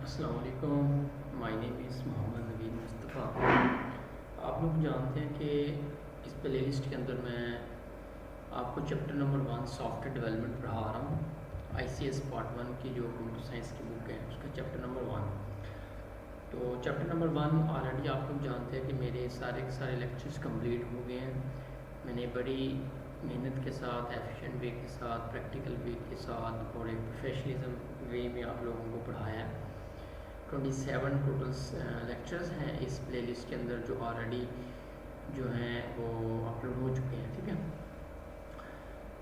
अस्सलाम वालेकुम। My name is Mohammed Naveed Mustafa. आप लोग जानते हैं कि इस प्ले लिस्ट के अंदर मैं आपको चैप्टर नंबर 1 सॉफ्टवेयर डेवलपमेंट पढ़ा रहा हूँ। ICS पार्ट 1 की जो कंप्यूटर साइंस की बुक है उसका चैप्टर नंबर 1। तो चैप्टर नंबर 1 ऑलरेडी आप लोग जानते हैं कि मेरे सारे के सारे लेक्चर्स कंप्लीट हो गए हैं। मैंने बड़ी मेहनत के साथ, एफिशिएंट वे के साथ, प्रैक्टिकल वे के साथ और एक प्रोफेशनलिज्म वे में आप लोगों को पढ़ाया है। 27 टोटल लेक्चर्स हैं इस प्लेलिस्ट के अंदर जो ऑलरेडी जो हैं वो अपलोड हो चुके हैं। ठीक है,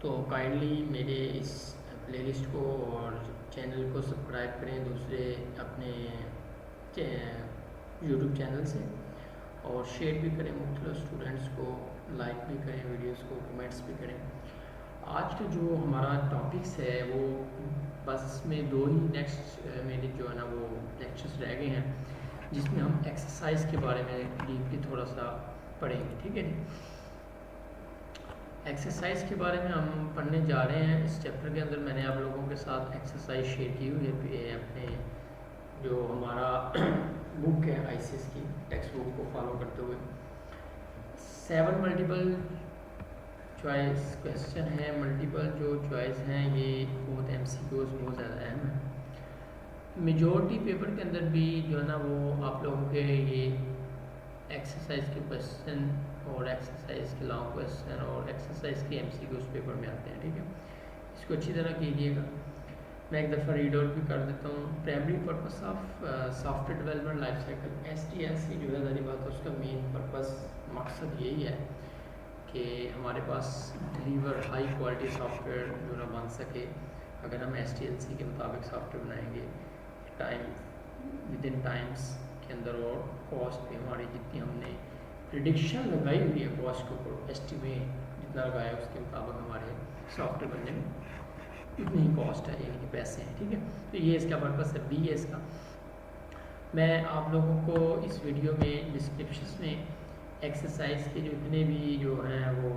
तो काइंडली मेरे इस प्लेलिस्ट को और चैनल को सब्सक्राइब करें दूसरे अपने यूट्यूब चैनल से, और शेयर भी करें मुख्तलिफ स्टूडेंट्स को, लाइक भी करें वीडियोस को, कमेंट्स भी करें। आज का जो हमारा टॉपिक्स है वो बस में दो ही नेक्स्ट मेरे जो है ना वो लेक्चर्स रह गए हैं जिसमें हम एक्सरसाइज के बारे में डीपली थोड़ा सा पढ़ेंगे। ठीक है जी, एक्सरसाइज के बारे में हम पढ़ने जा रहे हैं। इस चैप्टर के अंदर मैंने आप लोगों के साथ एक्सरसाइज शेयर की हुई है अपने जो हमारा बुक है ICS की टेक्स्ट बुक को फॉलो करते हुए। 7 मल्टीपल चॉइस क्वेश्चन है। मल्टीपल जो चॉइस हैं ये बहुत MCQs बहुत ज़्यादा अहम है। मेजॉरिटी पेपर के अंदर भी जो है ना वो आप लोगों के ये एक्सरसाइज के क्वेश्चन और एक्सरसाइज के लॉन्ग क्वेश्चन और एक्सरसाइज के MCQs पेपर में आते हैं। ठीक है, इसको अच्छी तरह कीजिएगा। मैं एक दफ़ा रीड आउट भी कर देता हूँ। Primary purpose of software development life cycle, SDLC जो है सारी बात उसका मेन पर्पस मकसद यही है कि हमारे पास डिलीवर हाई क्वालिटी सॉफ्टवेयर जो ना बन सके। अगर हम SDLC के मुताबिक सॉफ्टवेयर बनाएंगे टाइम विद इन टाइम्स के अंदर, और कॉस्ट भी हमारी जितनी हमने प्रिडिक्शन लगाई हुई है कॉस्ट के ऊपर, एस्टिमेट जितना लगाया उसके मुताबिक हमारे सॉफ्टवेयर बनने में इतनी ही कॉस्ट है, यानी कि पैसे हैं। ठीक है, तो ये इसका पर्पस है। बी है इसका। मैं आप लोगों को इस वीडियो में डिस्क्रिप्शन में एक्सरसाइज के जो इतने भी जो हैं वो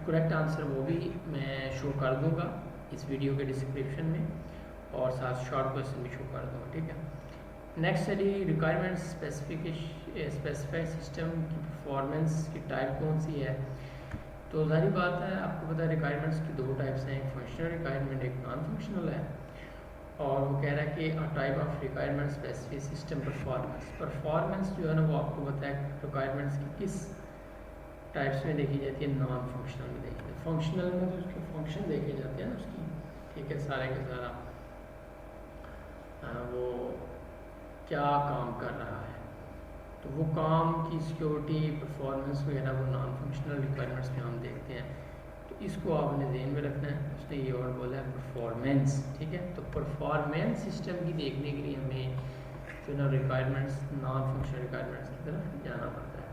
करेक्ट आंसर वो भी मैं शो कर दूंगा इस वीडियो के डिस्क्रिप्शन में, और साथ शॉर्ट क्वेश्चन भी शो कर दूंगा। ठीक है, next study requirement specified system की परफॉर्मेंस की टाइप कौन सी है। तो जाहिर बात है आपको पता है रिक्वायरमेंट्स की दो टाइप्स हैं, एक फंक्शनल रिक्वायरमेंट, एक नॉन फंक्शनल है। और वो कह रहा है कि a type of requirement specific system performance जो है ना वो आपको पता है रिक्वायरमेंट्स की किस टाइप्स में देखी जाती है, नॉन फंक्शनल में देखी जाती है। फंक्शनल में तो उसके फंक्शन देखे जाते हैं ना उसकी, ठीक है, सारे के सारा वो क्या काम कर रहा है, तो वो काम की सिक्योरिटी परफॉर्मेंस वगैरह वो नॉन फंक्शनल रिक्वायरमेंट्स में हम देखते हैं। तो इसको आपने ध्यान में रखना है। उसने ये और बोला है परफॉर्मेंस। ठीक है, तो परफॉर्मेंस सिस्टम की देखने के लिए हमें जो ना रिक्वायरमेंट्स नॉन फंक्शनल रिक्वायरमेंट्स की तरफ जाना पड़ता है।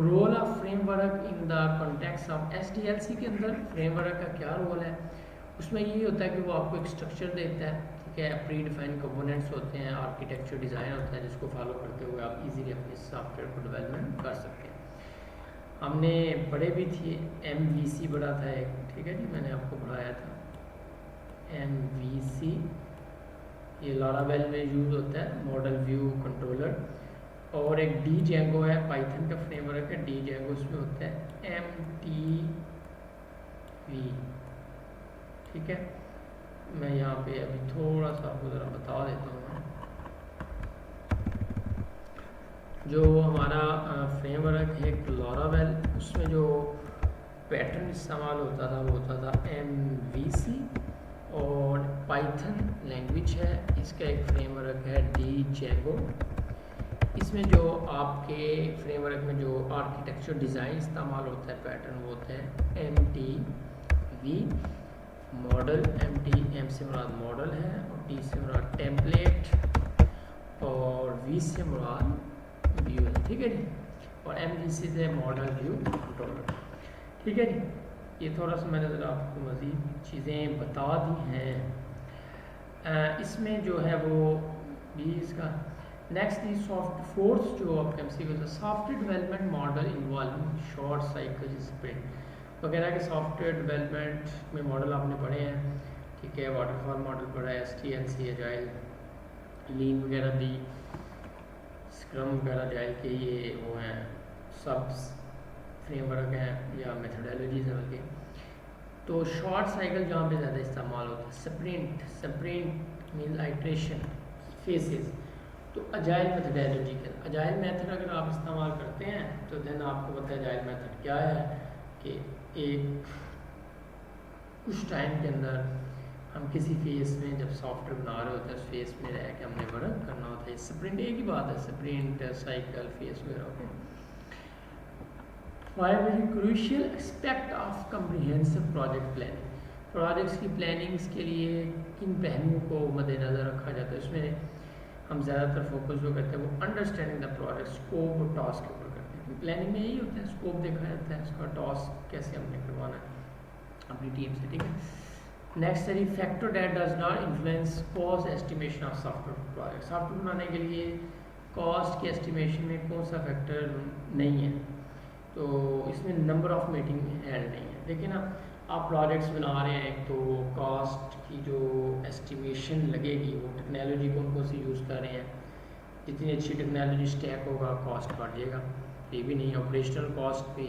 Role of framework in the context of SDLC के अंदर फ्रेमवर्क का क्या रोल है, उसमें ये होता है कि वो आपको एक स्ट्रक्चर देता है। ठीक है, प्री डिफाइंड कंपोनेंट्स होते हैं, आर्किटेक्चर डिज़ाइन होता है जिसको फॉलो करते हुए आप इजीली अपने सॉफ्टवेयर को डेवलपमेंट कर सकते हैं। हमने पढ़े भी थे, MVC पढ़ा था एक। ठीक है जी, मैंने आपको पढ़ाया था MVC, ये लारावेल में यूज़ होता है, मॉडल व्यू कंट्रोलर। और एक Django है, पाइथन का फ्रेमवर्क है Django, उसमें होता है MTV। ठीक है, मैं यहाँ पे अभी थोड़ा सा आपको ज़रा बता देता हूँ। जो हमारा फ्रेमवर्क है लारावेल, उसमें जो पैटर्न इस्तेमाल होता था वो होता था MVC। और पाइथन लैंग्वेज है, इसका एक फ्रेमवर्क है Django। इसमें जो आपके फ्रेमवर्क में जो आर्किटेक्चर डिज़ाइन इस्तेमाल होता है पैटर्न वो होता है MTV। मॉडल M से मुराद मॉडल है, और T से मुराद टेम्पलेट, और V से मुराद व्यू है। ठीक है जी, और MVC से मॉडल व्यू कंट्रोलर। ठीक है जी, ये थोड़ा सा मैंने ज़रा आपको मज़ीद चीज़ें बता दी हैं। इसमें जो है वो भी इसका नेक्स्ट दी फोर्थ जो आपका MCQ था, software development model involving short cycle sprint वगैरह के सॉफ्टवेयर डेवलपमेंट में मॉडल आपने पढ़े हैं। ठीक है, वाटरफॉल मॉडल पढ़ा है, STLC एजाइल, लीन वगैरह दी, स्क्रम वगैरह एजाइल के ये वो हैं सब फ्रेमवर्क हैं या मेथडोलॉजीज हैं बल्कि। तो शॉर्ट साइकिल जहाँ पे ज़्यादा इस्तेमाल होता है, स्प्रिंट मीन आइट्रेशन फेसेस। तो अजाइल मेथडोलॉजी के अजाइल मेथड अगर आप इस्तेमाल करते हैं तो देन आपको पता है अजाइल मेथड क्या है कि एक कुछ टाइम के अंदर हम किसी फेस में जब सॉफ्टवेयर बना रहे होते हैं उस फेस में रह के हमने वर्क करना होता है। स्प्रिंट एक ही बात है, स्प्रिंट साइकिल फेस वगैरह। Okay, five very crucial aspect of comprehensive project planning. Projects की प्लानिंग्स के लिए किन पहलुओं को मद्देनज़र रखा जाता है, उसमें हम ज़्यादातर फोकस जो करते हैं वो अंडरस्टैंडिंग द प्रोजेक्ट स्कोप और टास्क के ऊपर करते हैं। प्लानिंग में यही होता है, स्कोप देखा जाता है, उसका टास्क कैसे हमने करवाना है अपनी टीम से। ठीक है, नेक्स्ट है factor that does not influence cost estimation of software project. Software बनाने के लिए कॉस्ट के एस्टिमेशन में कौन सा फैक्टर नहीं है, तो इसमें नंबर ऑफ मीटिंग हेल्ड नहीं है। देखिए ना, आप प्रोजेक्ट्स बना रहे हैं तो कॉस्ट की जो एस्टिमेशन लगेगी वो टेक्नोलॉजी कौन कौन सी यूज़ कर रहे हैं, जितनी अच्छी टेक्नोलॉजी स्टैक होगा कॉस्ट बढ़ जाएगा, ये भी नहीं। ऑपरेशनल कॉस्ट भी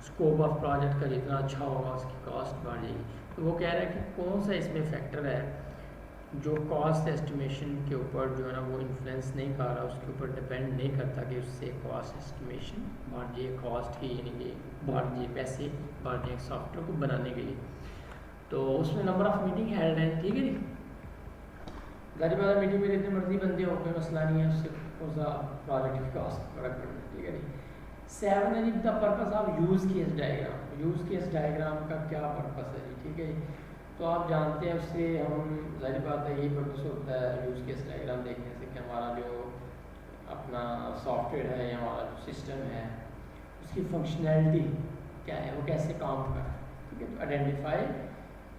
स्कोप ऑफ प्रोजेक्ट का जितना अच्छा होगा उसकी कॉस्ट बढ़ जाएगी। तो वो कह रहा है कि कौन सा इसमें फैक्टर है जो कॉस्ट एस्टिमेशन के ऊपर जो है ना वो इन्फ्लुएंस नहीं कर रहा, उसके ऊपर डिपेंड नहीं करता कि उससे कॉस्ट एस्टिमेशन बढ़ जाए, कॉस्ट की यानी कि बढ़ जाए, पैसे बढ़ जाए सॉफ्टवेयर को बनाने के लिए। तो उसमें नंबर ऑफ मीटिंग हेल्ड है, ठीक है जी। जारी बात मीटिंग में जितने मर्जी बंदे हो, कोई मसला नहीं है, उससे कौन सा प्रोजेक्ट की कॉस्ट फर्क पड़ना है, ठीक है जी। 7 है जी the purpose of use case diagram. Use case diagram का क्या पर्पस है जी, ठीक है जी। तो आप जानते हैं उससे हम जाहिर बात है यही पर्पस होता है यूज़ केस डायग्राम देखने से कि हमारा जो अपना सॉफ्टवेयर है या हमारा जो सिस्टम है उसकी फंक्शनैलिटी क्या है, वो कैसे काम कर रहा है, ठीक है। तो आइडेंटिफाई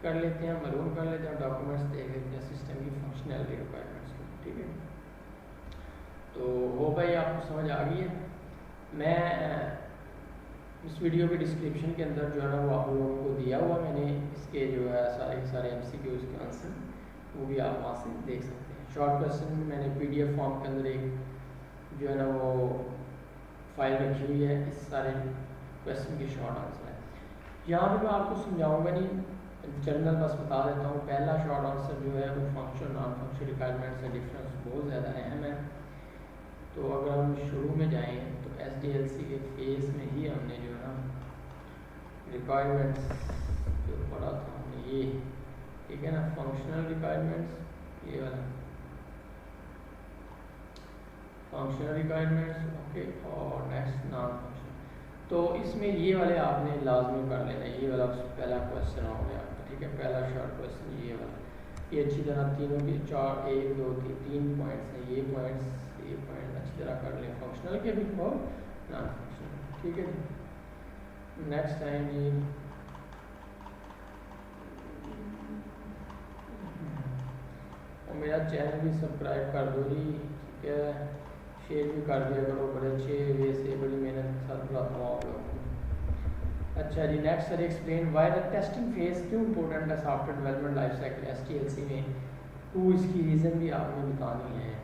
कर लेते हैं, मरून कर लेते हैं, डॉक्यूमेंट्स देख लेते हैं सिस्टम की फंक्शनैलिटी रिक्वायरमेंट्स को, ठीक है। तो वो भाई आपको समझ आ गई है। मैं इस वीडियो के डिस्क्रिप्शन के अंदर जो है ना वो आप लोगों को दिया हुआ मैंने इसके जो है सारे MCQs के आंसर, वो भी आप वहाँ से देख सकते हैं। शॉर्ट क्वेश्चन में मैंने PDF फॉर्म के अंदर एक जो है ना वो फाइल रखी हुई है, इस सारे क्वेश्चन के शॉर्ट आंसर है। यहाँ पे मैं आपको समझाऊंगा नहीं, जनरल बस बता देता हूँ। पहला शॉर्ट आंसर जो है वो फंक्शन नॉन फंक्शन रिक्वायरमेंट्स का डिफरेंस बहुत ज़्यादा अहम है। तो अगर हम शुरू में जाएँ तो SDLC के फेस में ही हमने जो है ना रिक्वायरमेंट्स जो पढ़ा था हमने ये, ठीक है ना, फंक्शनल रिक्वायरमेंट्स ये वाला फंक्शनल रिक्वायरमेंट्स, ओके। और नेक्स्ट नॉन फंक्शनल, तो इसमें ये वाले आपने लाजमी कर लेना, ये वाला पहला क्वेश्चन हो गया आपका, ठीक है। पहला शॉर्ट क्वेश्चन ये वाला, ये अच्छी तरह तीनों की 4 1 2 3 पॉइंट्स हैं, ये पॉइंट अच्छी तरह कर लें, फंक्शनल के भी और नॉन फंक्शनल, ठीक है जी। नेक्स्ट टाइम जी और मेरा चैनल भी सब्सक्राइब कर दो जी, ठीक है, शेयर भी कर दिया करो, बड़े अच्छे वे से बड़ी मेहनत के साथ बुलाता हूँ आप लोगों को। अच्छा जी, next sir explain why the testing phase क्यों इम्पोर्टेंट है software development life cycle STLC में, तो इसकी रीज़न भी आपने बतानी है।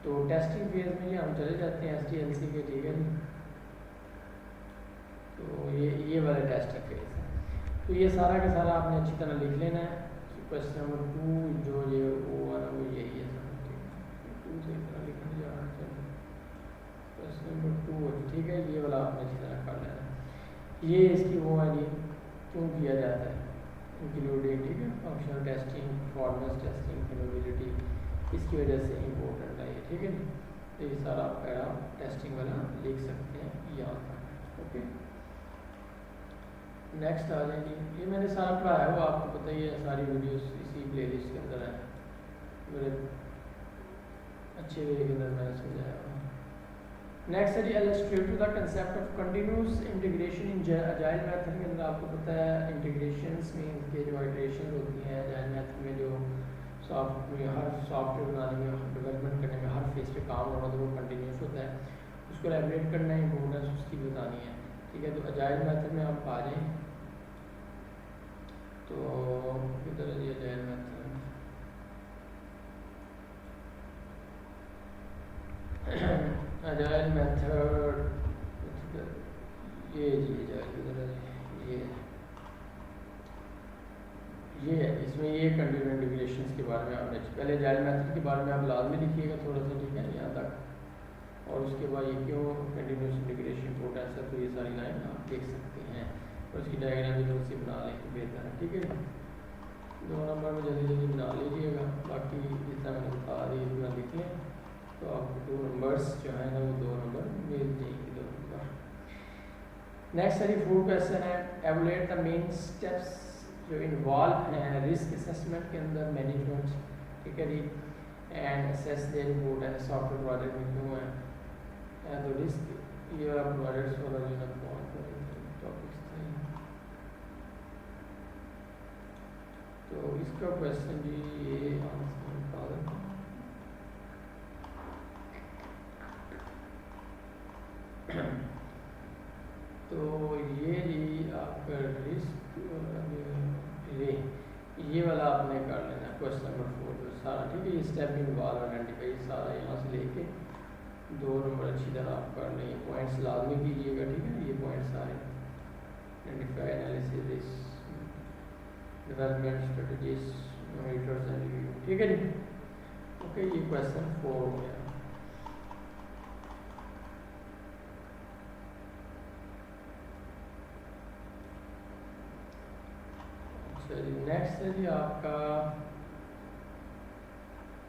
तो टेस्टिंग फेज में ये हम चले जाते हैं STLC के, ठीक है। तो ये वाला टेस्टिंग फेज है, तो ये सारा का सारा आपने अच्छी तरह लिख लेना है। क्वेश्चन नंबर 2 जो ये वो वाला वो यही है सर, ठीक है, 2 से इतना लिखने जा रहा है। क्वेश्चन नंबर 2 ठीक है, ये वाला आपने अच्छी तरह कर लेना है। ये इसकी वो है जी क्यों किया जाता है, इंक्लूडिंग, ठीक है, functional testing, performance testing, capability, इसकी वजह से इम्पोर्टेंट है ये, ठीक है। तो ये सारा पैरा टेस्टिंग वाला लिख सकते हैं यहाँ पर, ओके। नेक्स्ट आ जाएगी, ये मैंने सारा पढ़ाया हुआ आपको पता ही है, सारी वीडियोस इसी प्लेलिस्ट के अंदर है, मेरे अच्छे वे के अंदर मैंने समझाया हुआ। नेक्स्ट है जी illustrate the concept of continuous integration in agile method के अंदर आपको पता है इंटीग्रेशंस में इनके जो आइटरेशन होती हैं अजाइल मेथड में, जो हर सॉफ्टवेयर बनाने में, डेवलपमेंट करने में, हर फेज पे काम होना तो वो कंटिन्यूस होता है, उसको एलिब्रेट करना है, इंपॉर्टेंस उसकी बतानी है, ठीक है। तो अजाइल मेथड में आप आ जाएँ, तो किधर है ये जाइल मेथड, अजाइल मेथड ये जी जाइल किधर है, ये है, इसमें ये कंटिन्यूस इंटीग्रेशंस के बारे में आपने पहले जाइल मेथड के बारे में आप लाजमी लिखिएगा थोड़ा सा, ठीक है, यहाँ तक, और उसके बाद ये क्यों कंटिन्यूस इंटीग्रेशन पोटेंशियल है, तो ये सारी लाइन आप देख सकते हैं और उसकी डायग्राम भी थोड़ी सी बना लें बेहतर है, ठीक है। 2 नंबर में जल्दी जल्दी बना लीजिएगा, बाकी जितना मैंने बता दी इतना लिख लें तो आपको 2 नंबर्स जो है ना वो 2 नंबर मिल जाएंगे, 2 नंबर। नेक्स्ट है 4 क्वेश्चन है, एवलुएट द मेन स्टेप्स जो इन्वॉल्व हैं रिस्क असेसमेंट के अंदर मैनेजमेंट, ठीक है जी, and assess their importance software project में क्यों है, तो रिस्क ये प्रोजेक्ट्स वाला जो है बहुत टॉपिक्स थे, तो इसका क्वेश्चन जी ये आंसर निकाल देता हूँ। तो ये जी आपका रिस्क ये वाला आपने कर लेना क्वेश्चन नंबर 4 जो सारा, ठीक है, ये स्टेप इन्वॉल्व आइडेंटिफाई सारा यहाँ से लेके 2 नंबर अच्छी तरह आप कर लें, पॉइंट्स लाजमी कीजिएगा, ठीक है, ये पॉइंट्स सारे identify analysis risk development strategies monitors and review, ठीक है जी, ओके, ये क्वेश्चन 4 हो गया। नेक्स्ट है जी आपका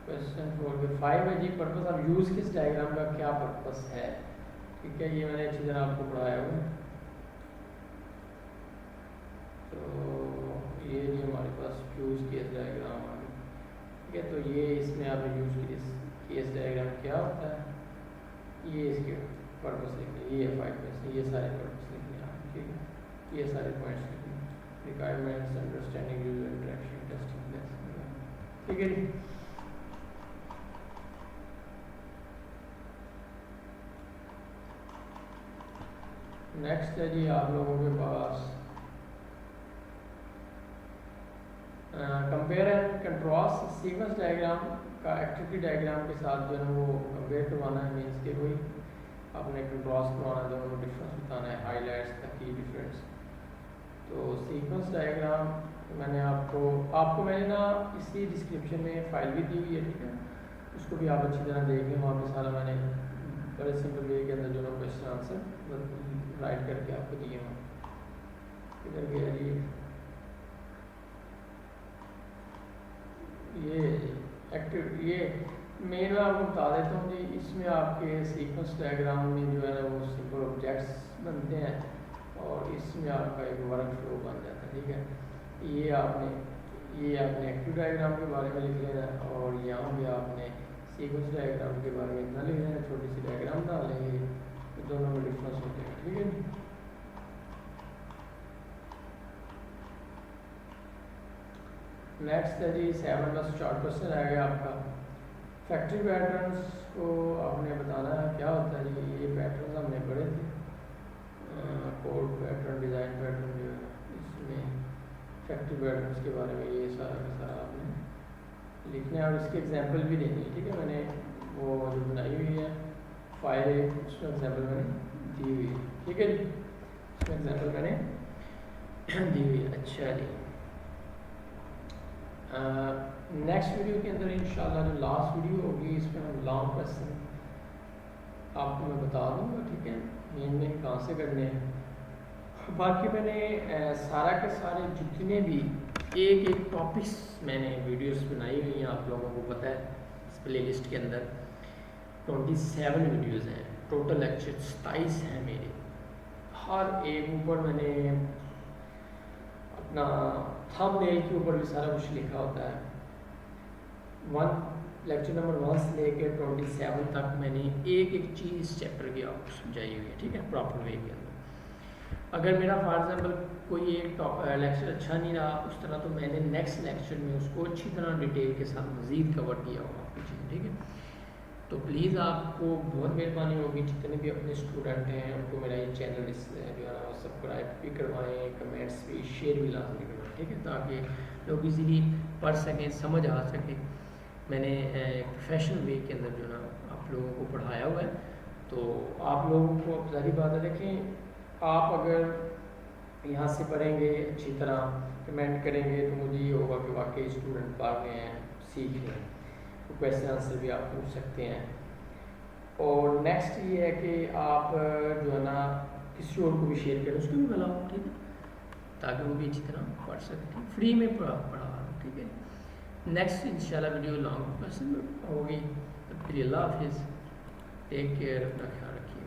क्वेश्चन 4 के 5 है जी, पर्पस ऑफ यूज किस डायग्राम का क्या पर्पस है, ठीक है, ये मैंने अच्छी तरह आपको पढ़ाया हुआ है। तो ये जी हमारे पास यूज केस डायग्राम आ गया, ठीक है, तो ये इसमें आपने यूज केस डायग्राम क्या होता है, ये इसके पर्पस लिखने, ये 5 में से ये सारे पर्पस लिखने आप, ठीक है, ये सारे पॉइंट्स लिखने, requirements, understanding, user interaction, testing, ठीक है जी। नेक्स्ट है जी आप लोगों के पास compare and contrast sequence diagram का एक्टिविटी डायग्राम के साथ जो है वो कंपेयर करवाना है, मीन्स के कोई आपने कंट्रास्ट करवाना है, दोनों में डिफरेंस बताना है, हाईलाइट्स का की डिफरेंस। तो सीक्वेंस डायग्राम मैंने आपको मैंने ना इसी डिस्क्रिप्शन में फाइल भी दी हुई है, ठीक है, उसको भी आप अच्छी तरह देख लें, वहाँ पे सारा मैंने बड़े सिंपल वे के अंदर जो ना क्वेश्चन आंसर राइट करके आपको दिए हैं। इधर गया जी ये एक्टिव, ये मेन मैं आपको बता देता हूँ जी, इसमें आपके सीक्वेंस डायग्राम में जो है ना वो सिंपल ऑब्जेक्ट्स बनते हैं और इसमें आपका एक वर्क फ्लो बन जाता है, ठीक है, ये आपने एक्टिव डायग्राम के बारे में लिख लेना है और यहाँ भी आपने सीक्वेंस डायग्राम के बारे में इतना लिख लेना है, छोटी सी डायग्राम डालेंगे तो दोनों में डिफरेंस होते हैं, ठीक है। नेक्स्ट है जी 7 का शॉर्ट क्वेश्चन आ गया आपका, फैक्ट्री पैटर्न्स को आपने बताना है क्या होता है जी, ये पैटर्न्स हमने पढ़े थे, कोड पैटर्न, डिज़ाइन पैटर्न, जो है इसमें फैक्ट्री पैटर्न्स के बारे में ये सारा का सारा आपने लिखना है और इसके एग्जांपल भी देनी है, ठीक है, मैंने वो जो बनाई हुई है फाइल उसमें एग्जांपल मैंने दी हुई है, ठीक है जी, उसमें एग्जांपल मैंने दी हुई है। अच्छा जी, नेक्स्ट वीडियो के अंदर इंशाल्लाह जो लास्ट वीडियो होगी इसमें हम लॉन्ग क्वेश्चन आपको मैं बता दूंगा, ठीक है, मेन कहाँ से करने हैं, बाकी मैंने सारा के सारे जितने भी एक टॉपिक्स मैंने वीडियोस बनाई हुई हैं, आप लोगों को पता है इस प्लेलिस्ट के अंदर 27 वीडियोस हैं, टोटल लेक्चर 27 हैं मेरे, हर एक ऊपर मैंने अपना थंबनेल के ऊपर भी सारा कुछ लिखा होता है, लेक्चर नंबर 1 से लेकर 27 तक मैंने एक चीज़ इस चैप्टर की आपको समझाई हुई है, ठीक है, प्रॉपर वे के अंदर। अगर मेरा फॉर एग्जाम्पल कोई एक लेक्चर अच्छा नहीं रहा उस तरह, तो मैंने नेक्स्ट लेक्चर में उसको अच्छी तरह डिटेल के साथ मज़ीद कवर किया होगा आपकी चीज़, ठीक है। तो प्लीज़ आपको बहुत मेहरबानी होगी, जितने भी अपने स्टूडेंट हैं उनको मेरा ये चैनल जो है ना सब्सक्राइब भी करवाएं, कमेंट्स भी, शेयर भी लाजमी करवाएं, ठीक है, ताकि लोग इजीली पढ़ सकें, समझ आ सके। मैंने प्रोफेशनल वे के अंदर जो है ना आप लोगों को पढ़ाया हुआ है, तो आप लोगों को अब ज़ाहिर बात है, देखें आप अगर यहाँ से पढ़ेंगे, अच्छी तरह कमेंट करेंगे, तो मुझे ये होगा कि वाकई स्टूडेंट पढ़ रहे हैं, सीख रहे हैं, तो क्वेश्चन आंसर भी आप पूछ सकते हैं। और नेक्स्ट ये है कि आप जो है ना किसी और को भी शेयर करें, उसको भी बुलाओ, ठीक है, ताकि वो भी अच्छी तरह पढ़ सकें, फ्री में पढ़ा रहा हूँ, ठीक है। नेक्स्ट इंशाल्लाह वीडियो लॉन्ग क्वेश्चन होगी। फिर अल्लाह हाफिज़, टेक केयर, अपना ख्याल रखिए।